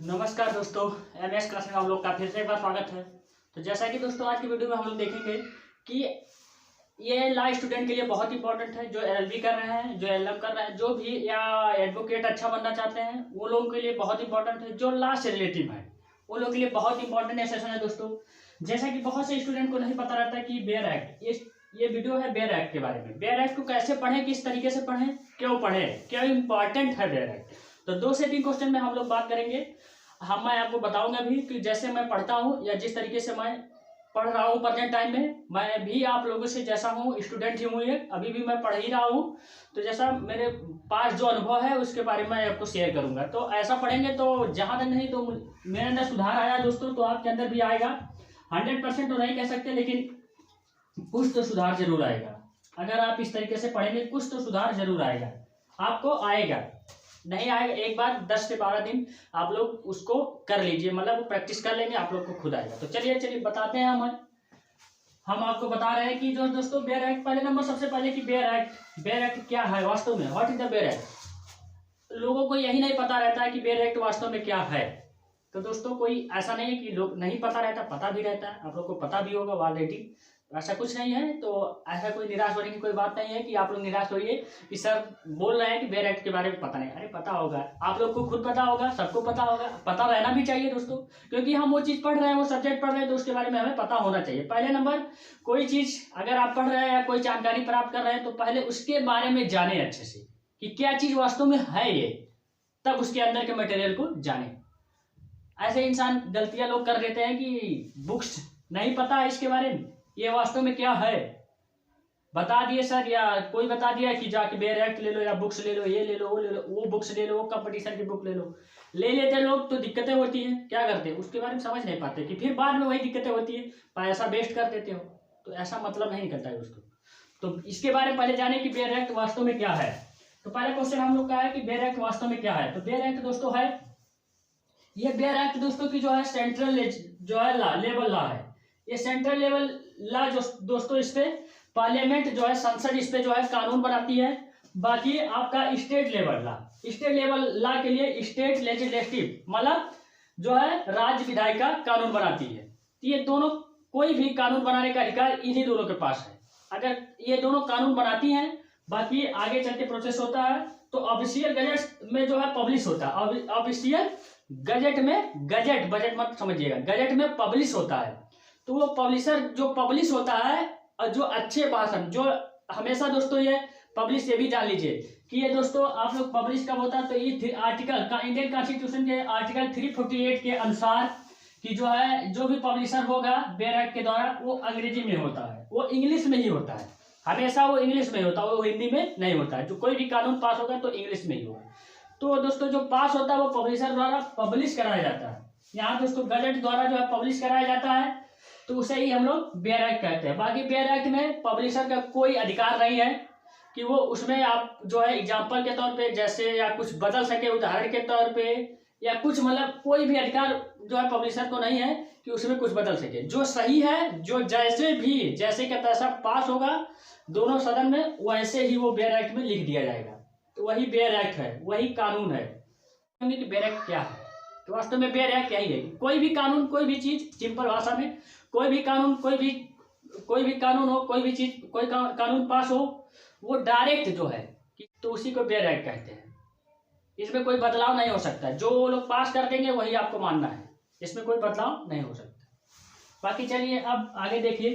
नमस्कार दोस्तों, MS class में आप लोग का फिर से एक बार स्वागत है। तो जैसा कि दोस्तों आज की वीडियो में हम लोग देखेंगे कि ये लॉ स्टूडेंट के लिए बहुत इंपॉर्टेंट है। जो एलएलबी कर रहे हैं, जो एलएम कर रहे हैं, जो भी या एडवोकेट अच्छा बनना चाहते हैं, वो लोगों के लिए बहुत इंपॉर्टेंट है। जो लॉ से रिलेटिव है वो लोगों के लिए बहुत इंपॉर्टेंट सेशन है दोस्तों। जैसा कि बहुत से स्टूडेंट को नहीं पता रहता कि बेयर एक्ट, ये वीडियो है बेयर एक्ट के बारे में। बेयर एक्ट को कैसे पढ़ें, किस तरीके से पढ़ें, क्यों पढ़ें, क्यों इंपॉर्टेंट है बेयर एक्ट। तो 2 से 3 क्वेश्चन में हम लोग बात करेंगे। मैं आपको बताऊंगा भी कि जैसे मैं पढ़ता हूँ या जिस तरीके से मैं पढ़ रहा हूँ प्रेजेंट टाइम में, मैं भी आप लोगों से जैसा हूँ, स्टूडेंट ही हूँ, ये अभी भी मैं पढ़ ही रहा हूँ। तो जैसा मेरे पास जो अनुभव है उसके बारे में मैं आपको शेयर करूंगा। तो ऐसा पढ़ेंगे तो जहाँ तक नहीं तो मेरे अंदर सुधार आया दोस्तों, तो आपके अंदर भी आएगा। 100% तो नहीं कह सकते, लेकिन कुछ तो सुधार जरूर आएगा। अगर आप इस तरीके से पढ़ेंगे कुछ तो सुधार जरूर आएगा, आपको आएगा। नहीं आएगा एक बार 10 से 12 दिन आप लोग उसको कर लीजिए, मतलब प्रैक्टिस कर लेंगे, आप लोग को खुद आएगा। तो चलिए बताते हैं। हम आपको बता रहे हैं कि जो दोस्तों बेयर एक्ट, पहले नंबर सबसे पहले कि बेयर एक्ट क्या है वास्तव में। What is the bare act. लोगों को यही नहीं पता रहता है कि बेयर एक्ट वास्तव में क्या है। तो दोस्तों कोई ऐसा नहीं है कि लोग नहीं पता रहता, पता भी रहता है, आप लोग को पता भी होगा ऑलरेडी। ऐसा कुछ नहीं है। तो ऐसा कोई निराश होने की कोई बात नहीं है कि आप लोग निराश होइए कि सर बोल रहे हैं कि बेयर एक्ट के बारे में पता नहीं। अरे पता होगा, आप लोग को खुद पता होगा, सबको पता होगा, पता रहना भी चाहिए दोस्तों। क्योंकि हम वो चीज़ पढ़ रहे हैं, वो सब्जेक्ट पढ़ रहे हैं, तो उसके बारे में हमें पता होना चाहिए। पहले नंबर, कोई चीज़ अगर आप पढ़ रहे हैं या कोई जानकारी प्राप्त कर रहे हैं तो पहले उसके बारे में जाने अच्छे से कि क्या चीज़ वास्तव में है ये, तब उसके अंदर के मटेरियल को जाने। ऐसे इंसान गलतियां लोग कर देते हैं कि बुक्स नहीं पता है इसके बारे में, ये वास्तव में क्या है बता दिए सर, या कोई बता दिया कि जाके बेयर एक्ट ले लो, या बुक्स ले लो, ये ले लो, वो ले लो, वो बुक्स ले लो, वो कंपटीशन की बुक ले लो। ले लेते लोग तो दिक्कतें होती हैं। क्या करते हैं उसके बारे में समझ नहीं पाते कि फिर बाद में वही दिक्कतें होती है, पैसा वेस्ट कर देते हो। तो ऐसा मतलब नहीं निकलता है दोस्तों। तो इसके बारे में पहले जाने कि बेयर एक्ट वास्तव में क्या है। तो पहला क्वेश्चन हम लोग का है कि बेयर एक्ट वास्तव में क्या है। तो बेयर एक्ट दोस्तों है, ये बेयर एक्ट दोस्तों की जो है सेंट्रल जो है लेवल लॉ है। ये सेंट्रल लेवल लॉ जो दोस्तों, इस पे पार्लियामेंट जो है, संसद इस पे जो है कानून बनाती है। बाकी आपका स्टेट लेवल लॉ के लिए स्टेट लेजिस्लेटिव मतलब जो है राज्य विधायिका कानून बनाती है। तो ये दोनों, कोई भी कानून बनाने का अधिकार इन्हीं दोनों के पास है। अगर ये दोनों कानून बनाती हैं, बाकी आगे चल के प्रोसेस होता है तो ऑफिशियल गजट में जो है पब्लिश होता है। ऑफिशियल गजट में, गजट बजट मत समझिएगा, गजट में पब्लिश होता है। तो वो पब्लिशर जो पब्लिश होता है, और जो अच्छे भाषण जो हमेशा दोस्तों ये पब्लिश, ये भी जान लीजिए कि ये दोस्तों आप लोग पब्लिश कब होता है। तो ये आर्टिकल का इंडियन कॉन्स्टिट्यूशन के आर्टिकल 348 के अनुसार कि जो है जो भी पब्लिशर होगा बेयर एक्ट के द्वारा, वो अंग्रेजी में होता है, वो इंग्लिश में ही होता है, हमेशा वो इंग्लिश में होता है, वो हिंदी में नहीं होता है। जो कोई भी कानून पास होगा तो इंग्लिश में ही होगा। तो दोस्तों जो पास होता है वो पब्लिशर द्वारा पब्लिश कराया जाता है। यहाँ दोस्तों गजट द्वारा जो है पब्लिश कराया जाता है, तो उसे ही हम लोग बेयर एक्ट कहते हैं। बाकी बेयर एक्ट में पब्लिशर का कोई अधिकार नहीं है कि वो उसमें आप जो है एग्जाम्पल के तौर पे जैसे या कुछ बदल सके, उदाहरण के तौर पे, या कुछ मतलब कोई भी अधिकार जो है पब्लिशर को नहीं है कि उसमें कुछ बदल सके। जो सही है, जो जैसे का तैसा पास होगा दोनों सदन में, वैसे ही वो बेयर एक्ट में लिख दिया जाएगा। तो वही बेयर एक्ट है, वही कानून है। कि बेयर एक्ट क्या है, तो वास्तव में बेयर एक्ट यही है। कोई भी कानून, कोई भी चीज, सिंपल भाषा में कोई भी कानून, कोई भी कानून हो, कोई भी चीज, कोई कानून पास हो, वो डायरेक्ट जो है तो उसी को बेयर एक्ट कहते हैं। इसमें कोई बदलाव नहीं हो सकता। जो लोग पास कर देंगे वही आपको मानना है, इसमें कोई बदलाव नहीं हो सकता। बाकी चलिए अब आगे देखिए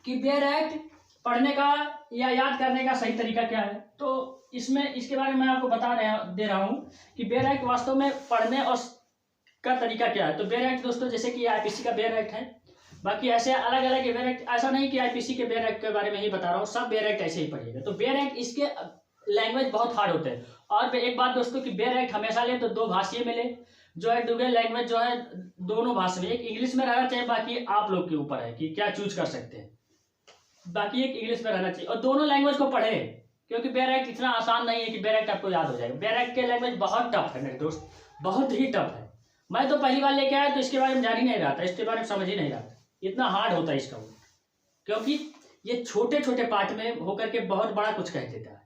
कि बेयर एक्ट पढ़ने का या याद करने का सही तरीका क्या है। तो इसमें इसके बारे में मैं आपको दे रहा हूँ कि बेयर एक्ट वास्तव में पढ़ने और का तरीका क्या है। तो बेयर एक्ट दोस्तों जैसे कि आईपीसी का बेयर एक्ट है, बाकी ऐसे अलग अलग बेयर एक्ट, ऐसा नहीं कि आईपीसी के बेयर एक्ट के बारे में ही बता रहा हूँ, सब बेयर एक्ट ऐसे ही पढ़िएगा। तो बेयर एक्ट, इसके लैंग्वेज बहुत हार्ड होते हैं। और एक बात दोस्तों कि बेयर एक्ट हमेशा ले तो 2 भाषीय में ले, जो है डुअल लैंग्वेज जो है दोनों भाषा में, एक इंग्लिश में रहना चाहिए, बाकी आप लोग के ऊपर है कि क्या चूज कर सकते हैं, बाकी एक इंग्लिश में रहना चाहिए। और दोनों लैंग्वेज को पढ़े, क्योंकि बेयर एक्ट इतना आसान नहीं है कि बेयर एक्ट आपको याद हो जाएगा। बेयर एक्ट के लैंग्वेज बहुत टफ है मेरे दोस्त, बहुत ही टफ है। मैं तो पहली बार लेके आया तो इसके बारे में जान ही नहीं रहा था, इसके बारे में समझ ही नहीं रहा था, इतना हार्ड होता है इसका। क्योंकि ये छोटे छोटे पार्ट में होकर के बहुत बड़ा कुछ कह देता है।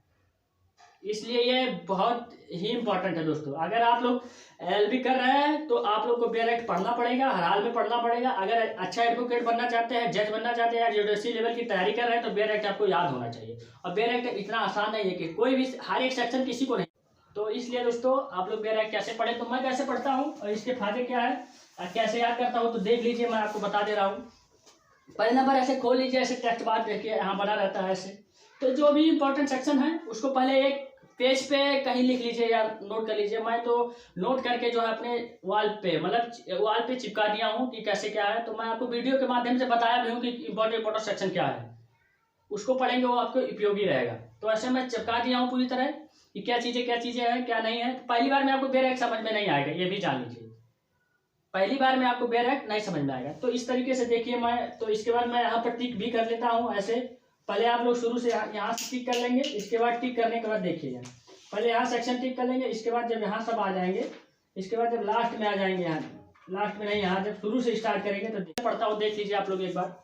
इसलिए ये बहुत ही इम्पोर्टेंट है दोस्तों। अगर आप लोग एलएलबी कर रहे हैं तो आप लोग को बेयर एक्ट पढ़ना पड़ेगा, हर हाल में पढ़ना पड़ेगा। अगर अच्छा एडवोकेट बनना चाहते हैं, जज बनना चाहते हैं या जुडिशरी लेवल की तैयारी कर रहे हैं तो बेयर एक्ट आपको याद होना चाहिए। और बेयर एक्ट इतना आसान नहीं है कि कोई भी हर एक सेक्शन किसी को नहीं, तो इसलिए दोस्तों आप लोग बेयर एक्ट कैसे पढ़े, तो मैं कैसे पढ़ता हूँ और इसके फायदे क्या है, कैसे याद करता हूँ, तो देख लीजिए, मैं आपको बता दे रहा हूँ। पहले नंबर ऐसे खोल लीजिए, ऐसे टेक्स्ट बार देखिए यहाँ बना रहता है ऐसे, तो जो भी इंपॉर्टेंट सेक्शन है उसको पहले एक पेज पे कहीं लिख लीजिए या नोट कर लीजिए। मैं तो नोट करके जो है अपने वॉल पे, मतलब वॉल पे चिपका दिया हूँ कि कैसे क्या है। तो मैं आपको वीडियो के माध्यम से बताया भी हूँ कि इंपॉर्टेंट सेक्शन क्या है, उसको पढ़ेंगे वो आपको उपयोगी रहेगा। तो ऐसे मैं चिपका दिया हूँ पूरी तरह कि क्या चीज़ें हैं क्या नहीं है। पहली बार में आपको बेयर एक्ट समझ में नहीं आएगा, ये भी जान लीजिए, पहली बार में आपको बेयर एक्ट नहीं समझ में आएगा। तो इस तरीके से देखिए मैं, तो इसके बाद मैं यहाँ पर टिक भी कर लेता हूँ ऐसे। पहले आप लोग शुरू से यहाँ से टिक कर लेंगे, इसके बाद टिक करने के बाद देखिए पहले यहाँ सेक्शन टिक कर लेंगे, इसके बाद जब यहाँ सब आ जाएंगे, इसके बाद जब लास्ट में आ जाएंगे, यहाँ लास्ट में नहीं, यहाँ जब शुरू से स्टार्ट करेंगे तो पढ़ता हूँ, देख लीजिए आप लोग एक बार।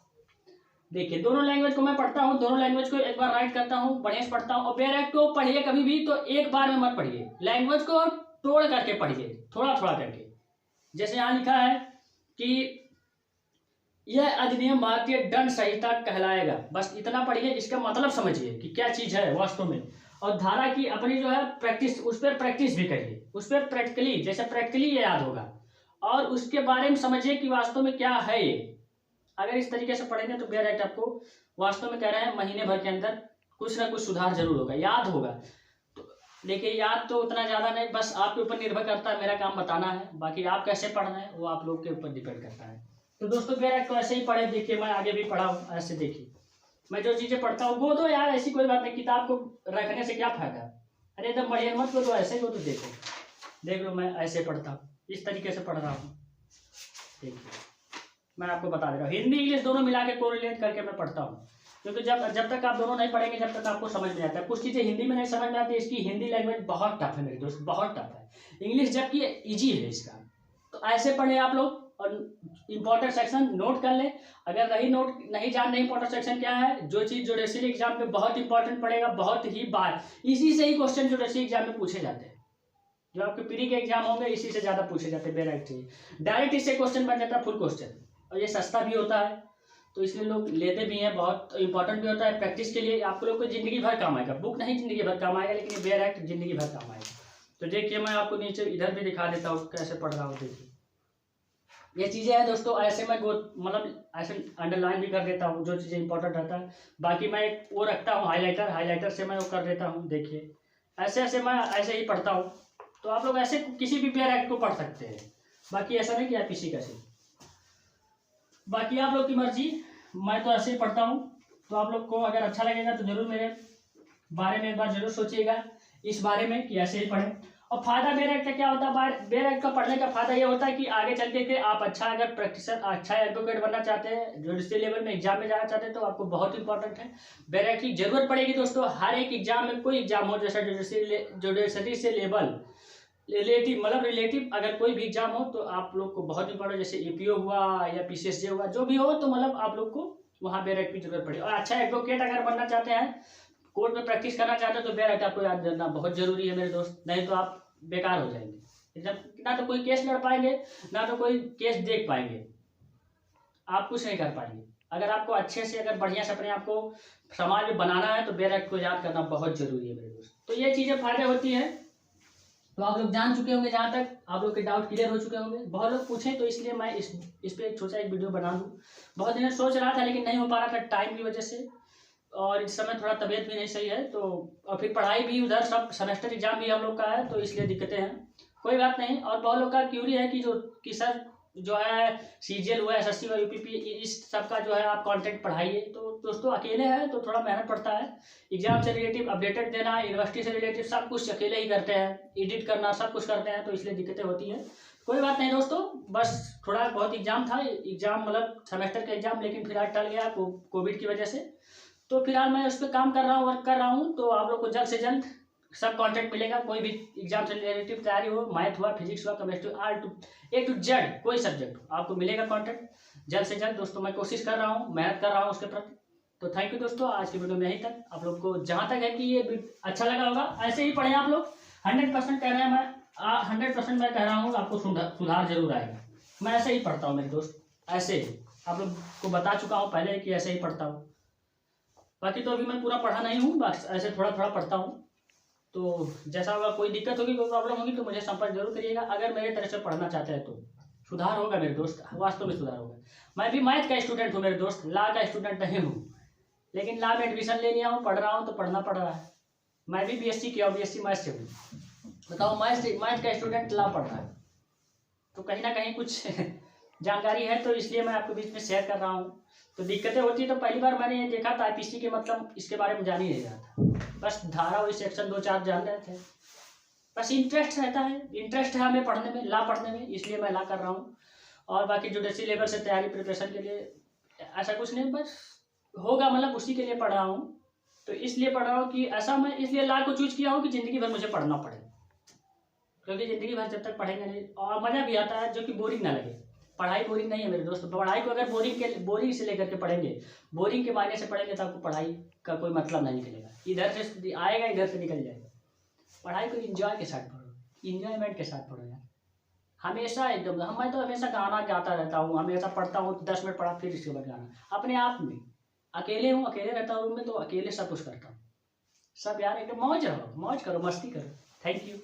देखिए दोनों लैंग्वेज को मैं पढ़ता हूँ, दोनों लैंग्वेज को एक बार राइट करता हूँ, बढ़िया से पढ़ता हूँ। और बेयर एक्ट को पढ़िए कभी भी तो एक बार में मत पढ़िए, लैंग्वेज को तोड़ करके पढ़िए, थोड़ा थोड़ा करके। जैसे यहाँ लिखा है कि यह अधिनियम भारतीय दंड संहिता कहलाएगा, बस इतना पढ़िए, इसका मतलब समझिए कि क्या चीज है वास्तव में। और धारा की अपनी जो है प्रैक्टिस, उस पर प्रैक्टिस भी करिए, उस पर प्रैक्टिकली, जैसे प्रैक्टिकली ये याद होगा। और उसके बारे में समझिए कि वास्तव में क्या है ये। अगर इस तरीके से पढ़ेंगे तो बेयर एक्ट आपको वास्तव में कह रहे हैं महीने भर के अंदर कुछ ना कुछ सुधार जरूर होगा, याद होगा। तो देखिए याद तो उतना ज़्यादा नहीं, बस आपके ऊपर निर्भर करता है, मेरा काम बताना है, बाकी आप कैसे पढ़ना है वो आप लोग के ऊपर डिपेंड करता है। तो दोस्तों बेयर एक्ट को ऐसे ही पढ़े, देखिए मैं आगे भी पढ़ा हूँ ऐसे। देखिए मैं जो चीज़ें पढ़ता हूँ वो तो यार ऐसी कोई बात नहीं, किताब को रखने से क्या फायदा, अरे एकदम बढ़िया मत को तो ऐसे को तो देखो, देख लो मैं ऐसे पढ़ता हूँ, इस तरीके से पढ़ रहा हूँ। देखिए मैं आपको बता दे रहा हूँ, हिंदी इंग्लिश दोनों मिला के कोरिलेट करके मैं पढ़ता हूँ, क्योंकि जब तक आप दोनों नहीं पढ़ेंगे जब तक आपको समझ में आता है। कुछ चीज़ें हिंदी में नहीं समझ में आती, इसकी हिंदी लैंग्वेज बहुत टफ है मेरे दोस्त, बहुत टफ है। इंग्लिश जबकि ईजी है इसका, तो ऐसे पढ़े आप लोग और इंपॉर्टेंट सेक्शन नोट कर लें। अगर नहीं जान रहे इंपॉर्टेंट सेक्शन क्या है, जो चीज़ जुडिशरी एग्जाम में बहुत इंपॉर्टेंट पड़ेगा, बहुत ही बार इसी से ही क्वेश्चन जुडिशरी एग्जाम में पूछे जाते हैं, जो आपके प्री के एग्जाम होंगे इसी से ज़्यादा पूछे जाते हैं, बेयर एक्ट से डायरेक्ट इससे क्वेश्चन बन जाता है फुल क्वेश्चन। और ये सस्ता भी होता है तो इसलिए लोग लेते भी हैं, बहुत इंपॉर्टेंट भी होता है प्रैक्टिस के लिए, आप लोग को जिंदगी भर काम आएगा। बुक नहीं जिंदगी भर काम आएगा, लेकिन बेयर एक्ट जिंदगी भर काम आएगा। तो देखिए मैं आपको नीचे इधर भी दिखा देता हूँ कैसे पढ़ रहा हूँ। देखिए ये चीज़ें हैं दोस्तों, ऐसे मैं मतलब ऐसे अंडरलाइन भी कर देता हूँ जो चीज़ें इंपॉर्टेंट रहता है। बाकी मैं एक वो रखता हूँ हाईलाइटर से मैं वो कर देता हूँ। देखिए ऐसे मैं ऐसे ही पढ़ता हूँ। तो आप लोग ऐसे किसी भी बेयर एक्ट को पढ़ सकते हैं, बाकी ऐसा नहीं कि आप किसी कैसे, बाकी आप लोग की मर्जी। मैं तो ऐसे ही पढ़ता हूँ, तो आप लोग को अगर अच्छा लगेगा तो जरूर मेरे बारे में एक बार जरूर सोचिएगा इस बारे में कि ऐसे ही पढ़ें। और फायदा बेयर एक्ट का क्या होता है, बेयर एक्ट का पढ़ने का फायदा ये होता है कि आगे चल के आप अच्छा अगर प्रैक्टिसर, अच्छा एडवोकेट बनना चाहते हैं, जुडिशरी लेवल में एग्जाम में जाना चाहते हैं, तो आपको बहुत इंपॉर्टेंट है बेयर एक्ट की जरूरत पड़ेगी दोस्तों। हर एक एग्जाम में, कोई एग्जाम हो, जैसा जुडिशरी से लेवल रिलेटिव अगर कोई भी एग्जाम हो तो आप लोग को बहुत इंपॉर्टेंट, जैसे एपीओ हुआ या पीसीएसजे हुआ, जो भी हो, तो मतलब आप लोग को वहाँ बेयर एक्ट की जरूरत पड़ेगी। और अच्छा एडवोकेट अगर बनना चाहते हैं, कोर्ट में प्रैक्टिस करना चाहते हैं, तो बेयर एक्ट आपको याद करना बहुत जरूरी है मेरे दोस्त, नहीं तो आप बेकार हो जाएंगे। जब ना तो कोई केस लड़ पाएंगे, ना तो कोई केस देख पाएंगे, आप कुछ नहीं कर पाएंगे। अगर आपको अच्छे से, अगर बढ़िया से अपने आप को समाज में बनाना है तो बेयर एक्ट को याद करना बहुत जरूरी है मेरे दोस्त। तो ये चीज़ें फायदे होती हैं, तो आप लोग जान चुके होंगे, जहाँ तक आप लोग के डाउट क्लियर हो चुके होंगे। बहुत लोग पूछें तो इसलिए मैं इस पर एक सोचा एक वीडियो बना दूँ। बहुत दिन सोच रहा था लेकिन नहीं हो पा रहा था टाइम की वजह से, और इस समय थोड़ा तबीयत भी नहीं सही है, तो और फिर पढ़ाई भी उधर, सब सेमेस्टर एग्जाम भी हम लोग का है, तो इसलिए दिक्कतें हैं। कोई बात नहीं। और बहुत लोग का क्यूरी है कि सर जो है सीजीएल हुआ, एसएससी हुआ, यूपीपी, इस सब का जो है आप कंटेंट पढ़ाइए। तो दोस्तों अकेले हैं तो थोड़ा मेहनत पड़ता है, एग्जाम से रिलेटिव अपडेटेड देना, यूनिवर्सिटी से रिलेटिव सब कुछ अकेले ही करते हैं, एडिट करना सब कुछ करते हैं, तो इसलिए दिक्कतें होती हैं। कोई बात नहीं दोस्तों, बस थोड़ा बहुत एग्जाम था, एग्जाम मतलब सेमेस्टर का एग्जाम, लेकिन फिलहाल टल गया कोविड की वजह से। तो फिलहाल मैं उस पर काम कर रहा हूँ, वर्क कर रहा हूँ। तो आप लोग को जल्द से जल्द सब कंटेंट मिलेगा, कोई भी एग्जाम से रिलेटिव तैयारी हो, मैथ हुआ, फिजिक्स हुआ, केमिस्ट्री, A to Z कोई सब्जेक्ट आपको मिलेगा कंटेंट जल्द से जल्द दोस्तों। मैं कोशिश कर रहा हूँ, मेहनत कर रहा हूँ उसके प्रति। तो थैंक यू दोस्तों, आज की वीडियो में यहीं तक। आप लोग को जहाँ तक है कि ये अच्छा लगा होगा, ऐसे ही पढ़ें आप लोग। 100% कह रहे हैं, मैं 100% मैं कह रहा हूँ, आपको सुधार जरूर आएगा। मैं ऐसे ही पढ़ता हूँ मेरे दोस्त, ऐसे ही आप लोग को बता चुका हूँ पहले कि ऐसे ही पढ़ता हूँ। बाकी तो अभी मैं पूरा पढ़ा नहीं हूँ, बस ऐसे थोड़ा थोड़ा पढ़ता हूँ। तो जैसा होगा, कोई दिक्कत होगी, कोई प्रॉब्लम होगी तो मुझे संपर्क जरूर करिएगा। अगर मेरे तरह से पढ़ना चाहते हैं तो सुधार होगा मेरे दोस्त, वास्तव में सुधार होगा। मैं भी मैथ का स्टूडेंट हूँ मेरे दोस्त, लॉ का स्टूडेंट नहीं हूँ, लेकिन लॉ में एडमिशन ले लिया हूँ, पढ़ रहा हूँ तो पढ़ना पड़ रहा है। मैं भी बीएससी किया, बीएससी मैथ से हूँ। बताओ, मैथ का स्टूडेंट लॉ पढ़ रहा है, तो कहीं ना कहीं कुछ जानकारी है, तो इसलिए मैं आपके बीच में शेयर कर रहा हूँ। तो दिक्कतें होती है, तो पहली बार मैंने ये देखा था आईपीसी के मतलब इसके बारे में जान ही नहीं रहा था, बस धारा वही सेक्शन 2-4 जान रहे थे। बस इंटरेस्ट रहता है, इंटरेस्ट है हमें पढ़ने में, लॉ पढ़ने में, इसलिए मैं लॉ कर रहा हूँ। और बाकी जुडिशरी लेवल से तैयारी प्रिपरेशन के लिए ऐसा कुछ नहीं, बस होगा मतलब उसी के लिए पढ़ रहा हूँ। तो इसलिए पढ़ रहा हूँ कि ऐसा मैं इसलिए लॉ को चूज किया हूँ कि ज़िंदगी भर मुझे पढ़ना पड़े, क्योंकि ज़िंदगी भर जब तक पढ़ेंगे नहीं और मज़ा भी आता है, जो कि बोरिंग ना लगे। पढ़ाई बोरिंग नहीं है मेरे दोस्त। पढ़ाई को अगर बोरिंग से लेकर के पढ़ेंगे, बोरिंग के मायने से पढ़ेंगे, तो आपको पढ़ाई का कोई मतलब नहीं निकलेगा, इधर से आएगा इधर से निकल जाएगा। पढ़ाई को इंजॉय के साथ पढ़ो, इंजॉयमेंट के साथ पढ़ो यार, हमेशा एकदम। मैं तो हमेशा गाना गाता रहता हूँ, हमेशा पढ़ता हूँ, 10 मिनट पढ़ा फिर इसके बाद गाना अपने आप में। अकेले हूँ, अकेले रहता हूँ रूम में, तो अकेले सब कुछ करता हूँ। सब यार एकदम मौज रहो, मौज करो, मस्ती करो। Thank you.